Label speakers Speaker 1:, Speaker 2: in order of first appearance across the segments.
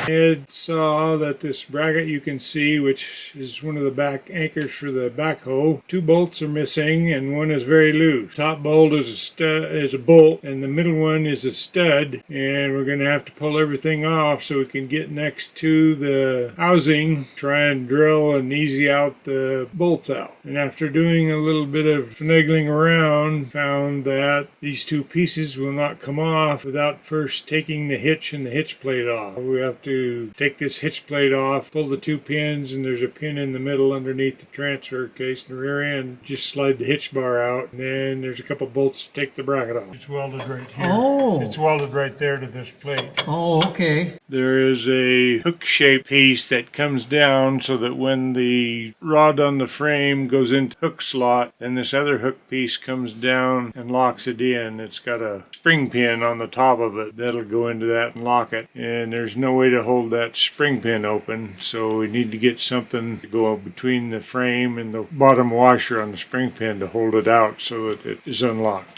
Speaker 1: Ed saw that this bracket you can see, which is one of the back anchors for the backhoe, 2 bolts are missing and one is very loose. Top bolt is a bolt and the middle one is a stud, and we're going to have to pull everything off so we can get next to the housing, try and drill and easy out the bolts out. And after doing a little bit of finagling around, found that these 2 pieces will not come off without first taking the hitch and the hitch plate off. We have to take this hitch plate off, pull the 2 pins, and there's a pin in the middle underneath the transfer case in the rear end. Just slide the hitch bar out, and then there's a couple bolts to take the bracket off. It's welded right here.
Speaker 2: Oh.
Speaker 1: It's welded right there to this plate.
Speaker 2: Oh, okay.
Speaker 1: There is a hook-shaped piece that comes down so that when the rod on the frame goes into hook slot, then this other hook piece comes down and locks it in. It's got a spring pin on the top of it that'll go into that and lock it. And there's no way to hold that spring pin open, so we need to get something to go between the frame and the bottom washer on the spring pin to hold it out so that it is unlocked.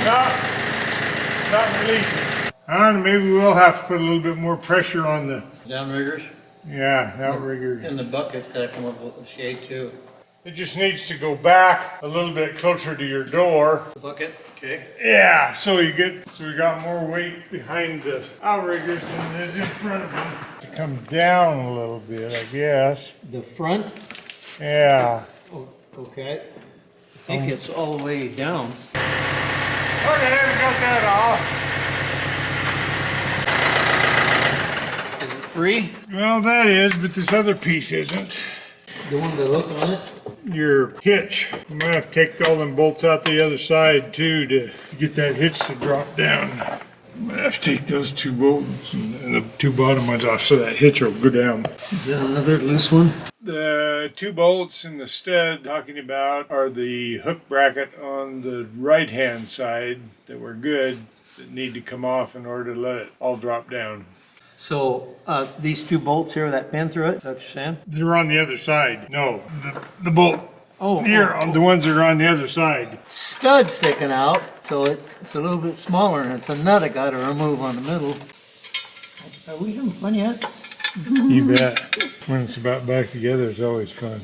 Speaker 1: Not releasing. And maybe we'll have to put a little bit more pressure on the
Speaker 3: downriggers.
Speaker 1: Yeah, outriggers.
Speaker 3: And the bucket's got to come up with a shade too.
Speaker 1: It just needs to go back a little bit closer to your door.
Speaker 3: The bucket, okay.
Speaker 1: Yeah, so we got more weight behind the outriggers than there is in front of them. It comes down a little bit, I guess.
Speaker 2: The front?
Speaker 1: Yeah.
Speaker 2: Oh, okay. I think it's all the way down.
Speaker 1: Okay, we got that off.
Speaker 3: Is it free?
Speaker 1: Well, that is, but this other piece isn't.
Speaker 2: The one with the hook on it?
Speaker 1: Your hitch. You might have to take all them bolts out the other side too to get that hitch to drop down. I'm gonna have to take those 2 bolts and the 2 bottom ones off so that hitch will go down.
Speaker 2: Is that another loose one?
Speaker 1: The 2 bolts in the stud talking about are the hook bracket on the right hand side that were good, that need to come off in order to let it all drop down.
Speaker 2: So these 2 bolts here, that pin through it, is that what you're saying?
Speaker 1: They're on the other side. No, the bolt
Speaker 2: Oh,
Speaker 1: here, the ones that are on the other side.
Speaker 2: Stud's sticking out, so it's a little bit smaller, and it's a nut I got to remove on the middle. Are we having fun yet?
Speaker 1: You bet. When it's about back together, it's always fun.